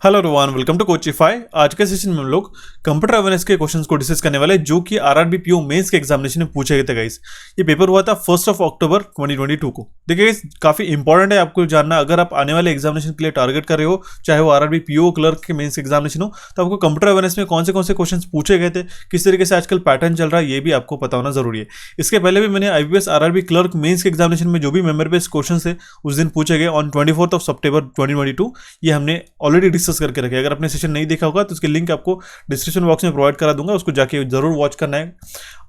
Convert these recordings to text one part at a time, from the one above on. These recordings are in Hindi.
Hello everyone, welcome to Coachify. आज के सेशन में हम लोग कंप्यूटर अवेयरनेस के क्वेश्चंस को डिस्कस करने वाले हैं जो कि आरआरबी पीओ मेंस के एग्जामिनेशन में पूछे गए थे गाइस। ये पेपर हुआ था 1 अक्टूबर 2022 को। देखिए गाइस, काफी इंपॉर्टेंट है आपको जानना। अगर आप आने वाले एग्जामिनेशन के लिए टारगेट कर रहे हो, चाहे वो आरआरबी पीओ क्लर्क के मेंस एग्जामिनेशन हो, तो आपको कंप्यूटर अवेयरनेस में कौन से क्वेश्चन पूछे गए थे, किस तरीके से आजकल पैटर्न चल रहा है, ये भी आपको पता होना जरूरी है। इसके पहले भी मैंने आईपीएस आरआरबी क्लर्क मेंस के एग्जामिनेशन में जो भी मेमोरी बेस्ड क्वेश्चन थे उस दिन पूछे गए ऑन 24 सितंबर 2022। ये हमने ऑलरेडी डिस्कस करके रखे। अगर आपने सेशन नहीं देखा होगा तो उसके लिंक आपको डिस्क्रिप्शन बॉक्स में प्रोवाइड करा दूंगा, उसको जाके जरूर वॉच करना है।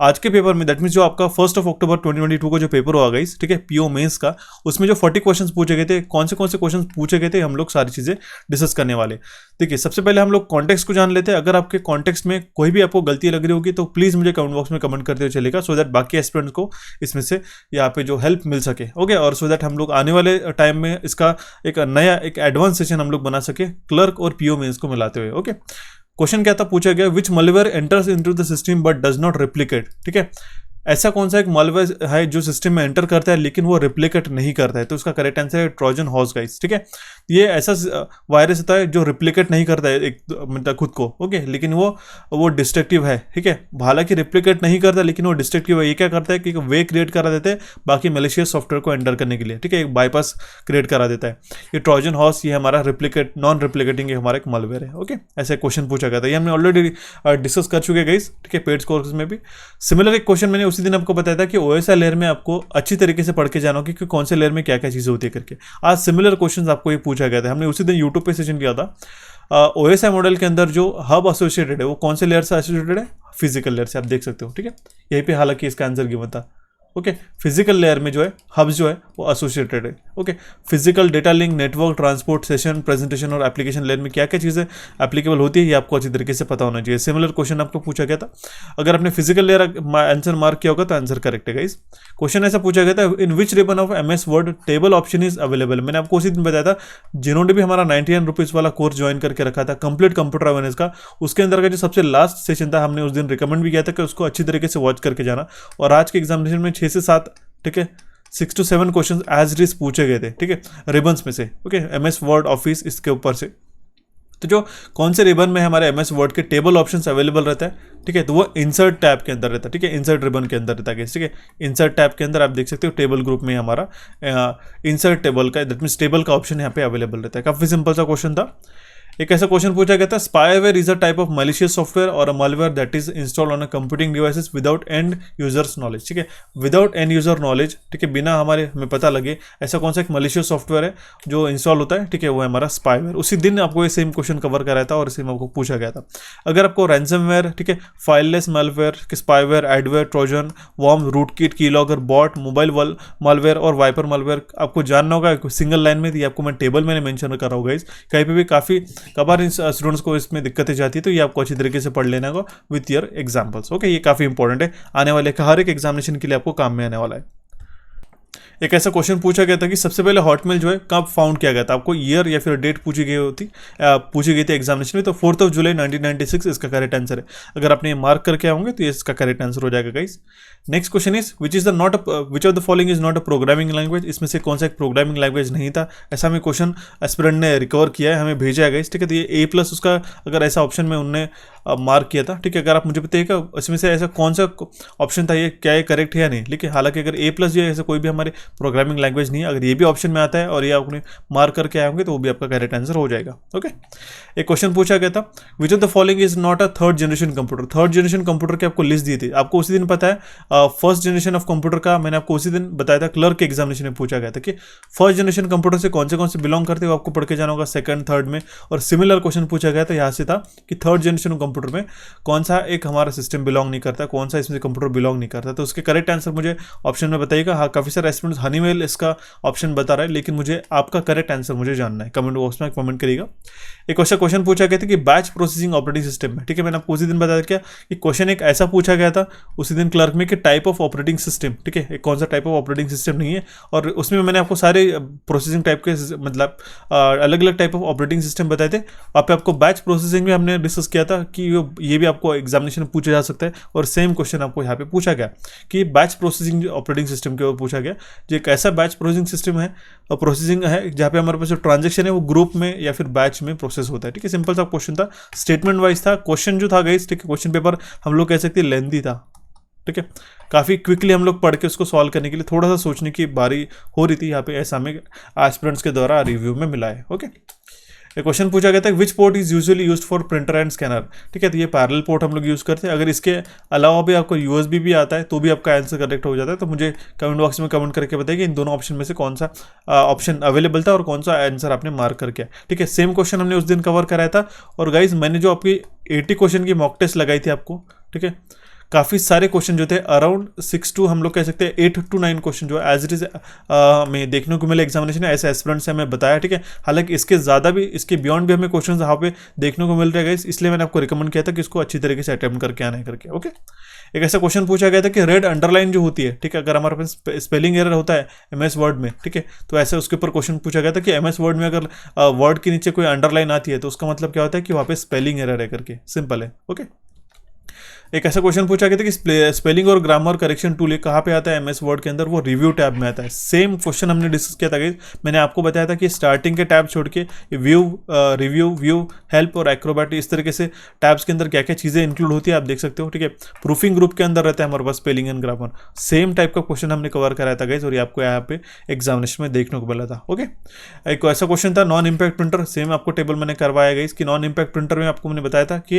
आज के पेपर में दैट मींस जो आपका 1 अक्टूबर 2022 को जो पेपर हुआ गाइस, ठीक है, पीओ मेंस का, उसमें जो 40 क्वेश्चंस पूछे गए थे, कौन से क्वेश्चंस पूछे गए थे, हम लोग सारी चीजें डिस्कस करने वाले। देखिए, सबसे पहले हम लोग कॉन्टेक्स्ट को जान लेते हैं। अगर आपके कॉन्टेक्स्ट में कोई भी आपको गलती लग रही होगी तो प्लीज मुझे कमेंट बॉक्स में कमेंट करते हुए चलेगा, सो दैट बाकी एस्पिरेंट्स को इसमें से यहाँ पे जो हेल्प मिल सके। ओके, और सो दैट हम लोग आने वाले टाइम में इसका एक नया एक एडवांस सेशन हम लोग बना सके क्लर्क और पीओ मेंस को मिलाते हुए। ओके, क्वेश्चन क्या था, पूछा गया विच malware enters into the system but does not replicate. ठीक है, ऐसा कौन सा एक malware है जो सिस्टम में एंटर करता है लेकिन वो रिप्लिकेट नहीं करता है, तो उसका करेक्ट आंसर है ट्रोजन हॉर्स गाइस। ठीक है, ये ऐसा वायरस होता है जो रिप्लिकेट नहीं करता है एक मतलब खुद को। ओके, लेकिन वो डिस्ट्रक्टिव है। ठीक है, हालांकि रिप्लिकेट नहीं करता लेकिन वो डिस्ट्रक्टिव है। ये क्या करता है कि वे क्रिएट करा देते हैं बाकी मलेशियस सॉफ्टवेयर को एंटर करने के लिए। ठीक है, एक बाईपास क्रिएट करा देता है। ये ट्रोजन हॉर्स, ये हमारा रिप्लिकेट नॉन रिप्लिकेटिंग हमारा एक malware है। ओके, ऐसे क्वेश्चन पूछा गया था, ये हमने ऑलरेडी डिस्कस कर चुके गाइस। ठीक है, पेड कोर्स में भी सिमिलर एक क्वेश्चन मैंने उसी दिन आपको बताया था कि ओएसआई लेयर में आपको अच्छी तरीके से पढ़ के जाना होगा कि कौन से लेयर में क्या क्या चीजें होती है करके। आज सिमिलर क्वेश्चन आपको ये पूछा गया था, हमने उसी दिन यूट्यूब पे सेशन किया था। ओएसआई मॉडल के अंदर जो हब एसोसिएटेड है वो कौन से लेयर से एसोसिएटेड है, फिजिकल लेयर से, आप देख सकते हो। ठीक है, यहीं पे हालांकि इसका आंसर गिवन था। ओके, फिजिकल लेयर में जो है हब्स जो है वो एसोसिएटेड है। Okay, physical data link, network, transport, session, presentation और एप्लीकेशन लेयर में क्या क्या चीज़ें एप्लीकेबल होती है ये आपको अच्छी तरीके से पता होना चाहिए। सिमिलर क्वेश्चन आपको पूछा गया था। अगर आपने फिजिकल लेयर आंसर मार्क किया होगा तो आंसर करेक्ट है गाइस। क्वेश्चन ऐसा पूछा गया था, in which ribbon of MS Word table option is available. मैंने आपको उसी दिन बताया था, जिन्होंने भी हमारा 99 रुपीज़ वाला कोर्स ज्वाइन करके रखा था कंप्लीट कंप्यूटर अवेयरनेस का, उसके अंदर का जो सबसे लास्ट सेशन था हमने उस दिन रिकमेंड भी किया था कि उसको अच्छी तरीके से वॉच करके जाना। और आज के एग्जामिनेशन में 6 से 7, ठीक है, 6 to 7 question as it is पूछे गए थे। ठीक है, रिबन्स में से। ओके, एमएस वर्ड ऑफिस इसके ऊपर से, तो जो कौन से रिबन में हमारे एमएस वर्ड के टेबल ऑप्शंस अवेलेबल रहता है, ठीक है, तो वो इंसर्ट टैब के अंदर रहता है। ठीक है, इंसर्ट रिबन के अंदर रहता है। ठीक है, इंसर्ट टैब के अंदर आप देख सकते हो टेबल ग्रुप में हमारा इंसर्ट टेबल का, दैट मीन्स टेबल का ऑप्शन यहाँ पे अवेलेबल रहता है। काफी सिंपल सा क्वेश्चन था। एक ऐसा क्वेश्चन पूछा गया था, spyware is a type of malicious software और अ malware that is install on a computing devices without and users knowledge. ठीक है, विदाउट एंड यूजर नॉलेज, ठीक है, बिना हमें पता लगे ऐसा कौन सा एक मलिशियस सॉफ्टवेयर है जो इंस्टॉल होता है। ठीक है, वो है हमारा स्पाईवेयर। उसी दिन आपको ये सेम क्वेश्चन कवर कराया था और सेम आपको पूछा गया था। अगर आपको रैंसमवेयर, ठीक है, fileless malware, spyware, adware, trojan, worm, rootkit, keylogger, bot, mobile malware और वाइपर malware आपको जानना होगा सिंगल लाइन में। आपको मैं टेबल मैंने मेंशन कर रहा हूँ गाइस, कहीं पे भी काफी कबार स्टूडेंट्स को इसमें दिक्कतें जाती है, तो ये आपको अच्छी तरीके से पढ़ लेना होगा विथ ईयर एग्जाम्पल्स। ओके, ये काफी इंपॉर्टेंट है, आने वाले हर एक एग्जामिनेशन के लिए आपको काम में आने वाला है। एक ऐसा क्वेश्चन पूछा गया था कि सबसे पहले हॉटमेल जो है कब फाउंड किया गया था। आपको ईयर या फिर डेट पूछी गई थी एग्जामिनेशन में, तो 4 जुलाई 1996 इसका करेक्ट आंसर है। अगर आपने मार्क करके आओगे तो ये इसका करेक्ट आंसर हो जाएगा guys. Next question is which of the following is not a programming language. इसमें से कौन सा एक प्रोग्रामिंग लैंग्वेज नहीं था, ऐसा हमें क्वेश्चन एस्पिरेंट ने रिकवर किया है, हमें भेजा है गाइस। ठीक है, तो ये A+ उसका अगर ऐसा ऑप्शन में उन्होंने मार्क किया था। ठीक है, अगर आप मुझे बताइएगा इसमें से ऐसा कौन सा ऑप्शन था, ये क्या ये करेक्ट है या नहीं। लेकिन हालांकि अगर A+ ये ऐसा कोई भी हमारे प्रोग्रामिंग लैंग्वेज नहीं है, अगर ये भी ऑप्शन में आता है और ये आपने मार्क करके आए होंगे तो वो भी आपका करेक्ट आंसर हो जाएगा। ओके, एक क्वेश्चन पूछा गया था, विच of the following is not a third generation computer. Third generation computer की आपको लिस्ट दी थी, आपको उसी दिन पता है। फर्स्ट जनरेशन ऑफ कंप्यूटर का मैंने आपको उसी दिन बताया था, क्लर्क के एग्जामिनेशन में पूछा गया था कि फर्स्ट जनरेशन कंप्यूटर से कौन से बिलोंग करते हो, आपको पढ़ के जाना होगा सेकंड, थर्ड में। और सिमिलर क्वेश्चन पूछा गया था यहाँ से था कि थर्ड जनरेशन कंप्यूटर में कौन सा एक हमारा सिस्टम बिलोंग नहीं करता, कौन सा इसमें कंप्यूटर बिलोंग नहीं करता। तो उसके करेक्ट आंसर मुझे ऑप्शन में बताइएगा। हाँ, काफी सारे स्टूडेंट्स हनीवेल इसका ऑप्शन बता रहा है, लेकिन मुझे आपका करेक्ट आंसर मुझे जानना है, कमेंट बॉक्स में कमेंट करिएगा। एक क्वेश्चन पूछा गया था कि बैच प्रोसेसिंग ऑपरेटिंग सिस्टम में। ठीक है, मैंने आपको उसी दिन बताया क्या कि क्वेश्चन एक ऐसा पूछा गया था उसी दिन क्लर्क में कि टाइप ऑफ ऑपरेटिंग सिस्टम। ठीक है, कौन सा टाइप ऑफ ऑपरेटिंग सिस्टम नहीं है, और उसमें मैंने आपको सारे प्रोसेसिंग टाइप के मतलब अलग अलग टाइप ऑफ ऑपरेटिंग सिस्टम बताए थे। वहाँ पे आपको बैच प्रोसेसिंग भी हमने डिस्कस किया था कि ये भी आपको एग्जामिनेशन में पूछा जा सकता है, और सेम क्वेश्चन आपको यहाँ पे पूछा गया कि बैच प्रोसेसिंग ऑपरेटिंग सिस्टम के ऊपर पूछा गया। जो एक ऐसा बैच प्रोसेसिंग सिस्टम है और प्रोसेसिंग है जहाँ पे हमारे पास जो ट्रांजेक्शन है वो ग्रुप में या फिर बैच में प्रोसेस होता है। ठीक है, सिंपल सा क्वेश्चन था, स्टेटमेंट वाइज था। क्वेश्चन जो था गाइस, ठीक है, क्वेश्चन पेपर हम लोग कह सकते हैं लेंथी था। ठीक है, काफ़ी क्विकली हम लोग पढ़ के उसको सॉल्व करने के लिए थोड़ा सा सोचने की बारी हो रही थी यहाँ पे, ऐसा हमें एस्पिरेंट्स के द्वारा रिव्यू में मिला है। ओके, एक क्वेश्चन पूछा गया था विच port is usually used for printer and scanner. ठीक है, तो ये पैरेलल पोर्ट हम लोग यूज़ करते हैं। अगर इसके अलावा भी आपको यूएसबी भी आता है तो भी आपका आंसर करेक्ट हो जाता है। तो मुझे कमेंट बॉक्स में कमेंट करके बताइए कि इन दोनों ऑप्शन में से कौन सा ऑप्शन अवेलेबल था और कौन सा आंसर आपने मार्क करके। ठीक है, सेम क्वेश्चन हमने उस दिन कवर कराया था। और गाइज मैंने जो आपकी 80 क्वेश्चन की मॉक टेस्ट लगाई थी आपको, ठीक है, काफ़ी सारे क्वेश्चन जो थे अराउंड 6 to हम लोग कह सकते हैं 8 to 9 क्वेश्चन जो एज इट इज में देखने को मिले एग्जामिनेशन में, ऐसे एस्पिरेंट से हमें बताया। ठीक है, हालांकि इसके ज़्यादा भी, इसके बियॉन्ड भी हमें क्वेश्चन यहाँ पे देखने को मिल रहे हैं, इसलिए मैंने आपको रिकमेंड किया था कि इसको अच्छी तरीके से अटेम्प्ट करके आना है करके। ओके, एक ऐसा क्वेश्चन पूछा गया था कि रेड अंडरलाइन जो होती है, ठीक है, अगर हमारे पास स्पेलिंग एरर होता है MS वर्ड में, ठीक है, तो ऐसे उसके ऊपर क्वेश्चन पूछा गया था कि MS वर्ड में अगर वर्ड के नीचे कोई अंडरलाइन आती है तो उसका मतलब क्या होता है कि वहाँ पे स्पेलिंग एरर है करके। सिंपल है। ओके, एक ऐसा क्वेश्चन पूछा गया था कि स्पेलिंग और ग्रामर करेक्शन टूल ये कहाँ पे आता है MS वर्ड के अंदर, वो रिव्यू टैब में आता है। सेम क्वेश्चन हमने डिस्कस किया था गाइस, मैंने आपको बताया था कि स्टार्टिंग के टैब छोड़ के व्यू, रिव्यू, व्यू, हेल्प और एक्रोबैट, इस तरीके से टैब्स के अंदर क्या क्या चीज़ें इंक्लूड होती है आप देख सकते हो। ठीक है, प्रूफिंग ग्रुप के अंदर रहता है हमारे पास spelling and grammar. Same type का क्वेश्चन हमने कवर कराया था गाइस और ये आपको यहाँ पे एग्जामिनेशन में देखने को मिला था। ओके, एक ऐसा क्वेश्चन था नॉन इम्पैक्ट प्रिंटर, सेम आपको टेबल मैंने करवाया गाइस कि नॉन इम्पैक्ट प्रिंटर में आपको मैंने बताया था कि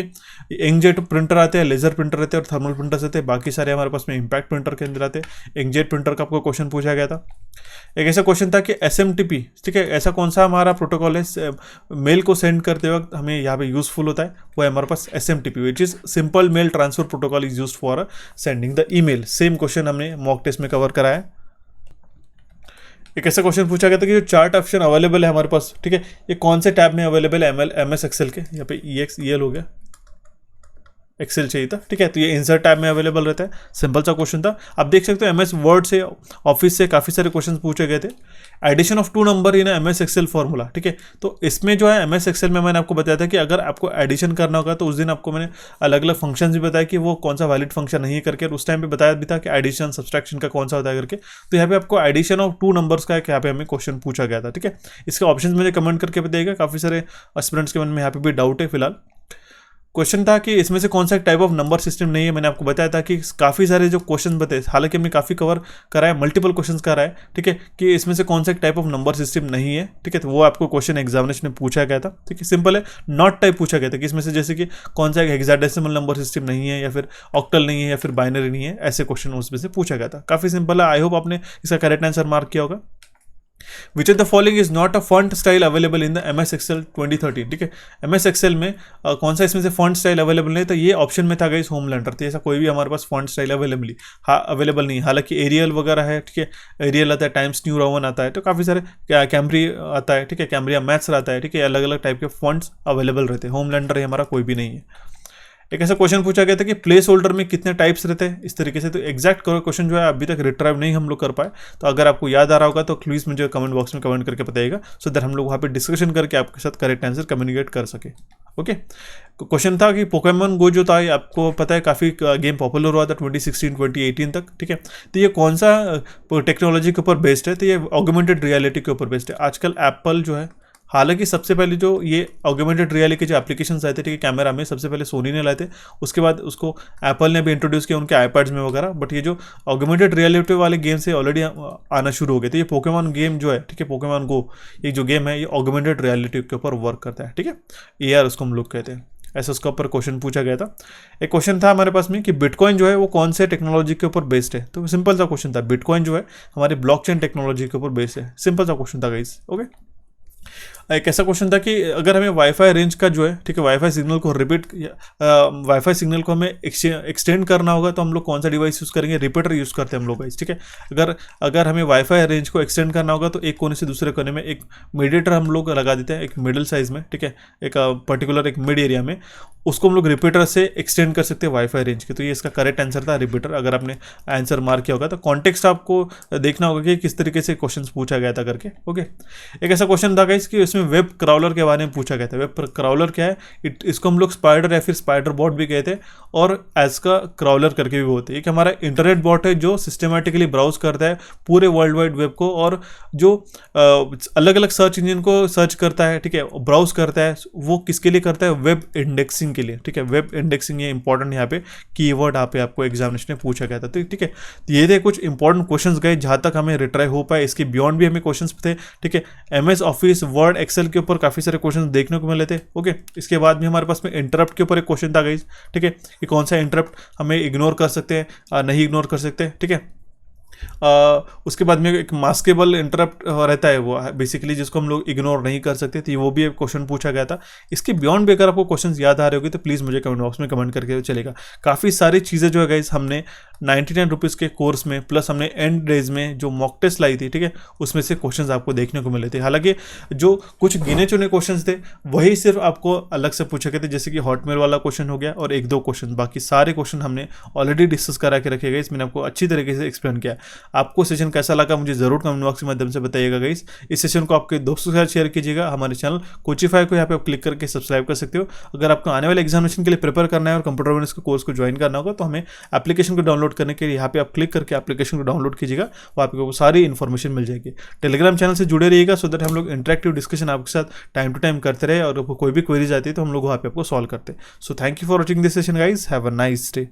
इंकजेट प्रिंटर आते हैं, लेजर प्रिंटर रहते हैं और थर्मल प्रिंटर्स रहते हैं, बाकी सारे हमारे पास में इम्पैक्ट प्रिंटर के अंदर आते हैं। इंकजेट प्रिंटर का आपको क्वेश्चन पूछा गया था। एक ऐसा क्वेश्चन था कि SMTP, ठीक है, ऐसा कौन सा हमारा प्रोटोकॉल है मेल को सेंड करते वक्त हमें यहाँ पे यूजफुल होता है, वो है हमारे पास SMTP which is simple mail transfer protocol is used for sending the email. Same question हमने मॉक टेस्ट में कवर कराया है। एक ऐसा क्वेश्चन पूछा गया था कि जो चार्ट ऑप्शन अवेलेबल है हमारे पास, ठीक है, ये कौन से टैब में अवेलेबल है MS एक्सेल के, यहाँ पे EL हो गया, एक्सेल चाहिए था। ठीक है, तो ये इंसर्ट टैब में अवेलेबल रहता है। सिंपल सा क्वेश्चन था, आप देख सकते हो MS वर्ड से, ऑफिस से काफ़ी सारे क्वेश्चन पूछे गए थे। Addition of 2 number in MS Excel formula, ठीक है, तो इसमें जो है MS एक्सेल में मैंने आपको बताया था कि अगर आपको एडिशन करना होगा तो उस दिन आपको मैंने अलग अलग फंक्शंस भी बताया कि वो कौन सा वैलिड फंक्शन नहीं है करके, और उस टाइम पे बताया भी था कि एडिशन सब्सट्रैक्शन का कौन सा होता है करके। तो यहाँ पे आपको एडिशन ऑफ 2 नंबर्स का यहाँ पे हमें क्वेश्चन पूछा गया था। ठीक है, इसके ऑप्शन मुझे कमेंट करके बताइएगा, काफ़ी सारे एस्पिरेंट्स के मन में यहाँ पे भी डाउट है फिलहाल। क्वेश्चन था कि इसमें से कौन सा टाइप ऑफ नंबर सिस्टम नहीं है, मैंने आपको बताया था कि काफ़ी सारे जो क्वेश्चन बताए, हालांकि हमने काफ़ी कवर करा है, मल्टीपल क्वेश्चंस करा है। ठीक है, कि इसमें से कौन सा टाइप ऑफ नंबर सिस्टम नहीं है। ठीक है, तो वो आपको क्वेश्चन एग्जामिनेशन में पूछा गया था। ठीक है, सिंपल है, नॉट टाइप पूछा गया था कि इसमें से जैसे कि कौन सा हेक्साडेसिमल नंबर सिस्टम नहीं है या फिर ऑक्टल नहीं है या फिर बाइनरी नहीं है, ऐसे क्वेश्चन उसमें से पूछा गया था। काफ़ी सिंपल है, आई होप आपने इसका करेक्ट आंसर मार्क किया होगा। Which of the following is not a font style available in the MS Excel 2013। ठीक है, MS एक्सेल में कौन सा इसमें से फॉन्ट स्टाइल अवेलेबल नहीं, तो ये ऑप्शन में था गाइस होमलैंडर। तो ऐसा कोई भी हमारे पास फॉन्ट स्टाइल अवेलेबल नहीं, हालांकि एरियल वगैरह है। ठीक है, एरियल आता है, टाइम्स न्यू रोमन आता है, तो काफ़ी सारे कैमरी आता है। ठीक है, कैमरिया मैथ्स आता है। ठीक है, अलग अलग टाइप के फॉन्ट्स अवेलेबल रहते हैं, होमलैंडर हमारा कोई भी नहीं है। एक ऐसा क्वेश्चन पूछा गया था कि प्लेस होल्डर में कितने टाइप्स रहते हैं, इस तरीके से। तो एग्जैक्ट क्वेश्चन जो है अभी तक रिट्राइव नहीं हम लोग कर पाए, तो अगर आपको याद आ रहा होगा तो प्लीज़ मुझे कमेंट बॉक्स में कमेंट करके बताइएगा, सो दैट हम लोग वहाँ पे डिस्कशन करके आपके साथ करेक्ट आंसर कम्युनिकेट कर सके। ओके, क्वेश्चन था कि पोकेमॉन गो जो था, आपको पता है काफ़ी गेम पॉपुलर हुआ था 2016-2018 तक। ठीक है, तो ये कौन सा टेक्नोलॉजी के ऊपर बेस्ड है, तो ये ऑगमेंटेड रियलिटी के ऊपर बेस्ड है। आजकल एप्पल जो है, हालांकि सबसे पहले जो ये ऑगमेंटेड रियलिटी के जो एप्लीकेशंस आए थे, ठीक है, कैमरा में सबसे पहले सोनी ने लाए थे, उसके बाद उसको एप्पल ने भी इंट्रोड्यूस किया उनके आईपैड्स में वगैरह। बट ये जो ऑगमेंटेड रियलिटी वाले गेम से ऑलरेडी आना शुरू हो गए थे। ये पोकेमॉन गेम जो है, ठीक है, पोकेमॉन गो ये जो गेम है, ये ऑगमेंटेड रियलिटी के ऊपर वर्क करता है। ठीक है, AR उसको हम लोग कहते हैं, ऐसा उसके ऊपर क्वेश्चन पूछा गया था। एक क्वेश्चन था हमारे पास में कि बिटकॉइन जो है वो कौन से टेक्नोलॉजी के ऊपर बेस्ड है, तो सिंपल सा क्वेश्चन था, बिटकॉइन जो है हमारे ब्लॉकचेन टेक्नोलॉजी के ऊपर बेस्ड है। सिंपल सा क्वेश्चन था गाइस। ओके, एक ऐसा क्वेश्चन था कि अगर हमें वाईफाई रेंज का जो है, ठीक है, वाईफाई सिग्नल को वाईफाई सिग्नल को हमें एक्सटेंड करना होगा तो हम लोग कौन सा डिवाइस यूज़ करेंगे, रिपीटर यूज़ करते हैं हम लोग गाइस। ठीक है, अगर हमें वाईफाई रेंज को एक्सटेंड करना होगा तो एक कोने से दूसरे कोने में एक मीडिएटर हम लोग लगा देते हैं, एक मिडिल साइज में। ठीक है, एक पर्टिकुलर एक मिड एरिया में, उसको हम लोग रिपीटर से एक्सटेंड कर सकते हैं वाईफाई रेंज के। तो ये इसका करेक्ट आंसर था, रिपीटर। अगर आपने आंसर मार्क किया होगा तो कॉन्टेक्स्ट आपको देखना होगा कि किस तरीके से क्वेश्चन पूछा गया था करके। ओके, एक ऐसा क्वेश्चन था गाइस कि उसमें वेब क्राउलर के बारे में पूछा गया था। वेब क्राउलर क्या है, इसको हम लोग स्पाइडर या फिर स्पाइडर बॉट भी कहते हैं और एज का क्राउलर करके भी बोलते हैं। एक हमारा इंटरनेट बॉट है जो सिस्टमेटिकली ब्राउज करता है पूरे वर्ल्ड वाइड वेब को और जो अलग अलग सर्च इंजन को सर्च करता है, ठीक है, ब्राउज करता है। वो किसके लिए करता है, वेब इंडेक्सिंग के लिए, ठीक है। वेब इंडेक्सिंग ये इंपॉर्टेंट यहाँ पे कीवर्ड यहाँ पे आपको एग्जामिनेशन में पूछा गया था। तो ठीक है, तो ये थे कुछ इंपॉर्टेंट क्वेश्चंस गए जहाँ तक हमें रिट्राई हो पाए। इसके बियॉन्ड भी हमें क्वेश्चंस थे, ठीक है। MS ऑफिस, वर्ड, एक्सेल के ऊपर काफ़ी सारे क्वेश्चन देखने को मिले थे। ओके, इसके बाद भी हमारे पास में इंटरप्ट के ऊपर एक क्वेश्चन था गाइस, ठीक है, कि कौन सा इंटरप्ट हमें इग्नोर कर सकते हैं, नहीं इग्नोर कर सकते, ठीक है। उसके बाद में एक मास्केबल इंटरप्ट रहता है वो बेसिकली, जिसको हम लोग इग्नोर नहीं कर सकते, तो वो भी एक क्वेश्चन पूछा गया था। इसके बियॉन्ड भी अगर आपको क्वेश्चन याद आ रहे होगी तो प्लीज़ मुझे कमेंट बॉक्स में कमेंट करके चलेगा। काफ़ी सारी चीज़ें जो है गाइस हमने 99 रुपीज़ के कोर्स में प्लस हमने एंड डेज में जो मॉक टेस्ट लाई थी, ठीक है, उसमें से क्वेश्चंस आपको देखने को मिले थे। हालांकि जो कुछ गिने चुने क्वेश्चंस थे वही सिर्फ आपको अलग से पूछे गए थे, जैसे कि हॉटमेल वाला क्वेश्चन हो गया और एक दो क्वेश्चन। बाकी सारे क्वेश्चन हमने ऑलरेडी डिस्कस करा के रखे गए, मैंने आपको अच्छी तरीके से एक्सप्लेन किया। आपको सेशन कैसा लगा मुझे जरूर कमेंट बॉक्स के माध्यम से बताइएगा गाइस। इस सेशन को आपके दोस्तों के साथ शेयर कीजिएगा। हमारे चैनल कोचिफाई को यहाँ पे आप क्लिक करके सब्सक्राइब कर सकते हो। अगर आपको आने वाले एग्जामिनेशन के लिए प्रिपेयर करना है और कंप्यूटर अवेयरनेस के कोर्स को ज्वाइन करना होगा तो हमें एप्लीकेशन को डाउनलोड करने के लिए यहाँ पे आप क्लिक करके एप्लीकेशन को डाउनलोड कीजिएगा, वहाँ पे आपको सारी इन्फॉर्मेशन मिल जाएगी। टेलीग्राम चैनल से जुड़े रहिएगा सो दैट हम लोग इंटरेक्टिव डिस्कशन आपके साथ टाइम टू टाइम करते रहे और कोई भी क्वेरीज आती है तो हम लोग वहाँ पे आपको सॉल्व करते हैं। So thank you for watching this session guys, have a nice day.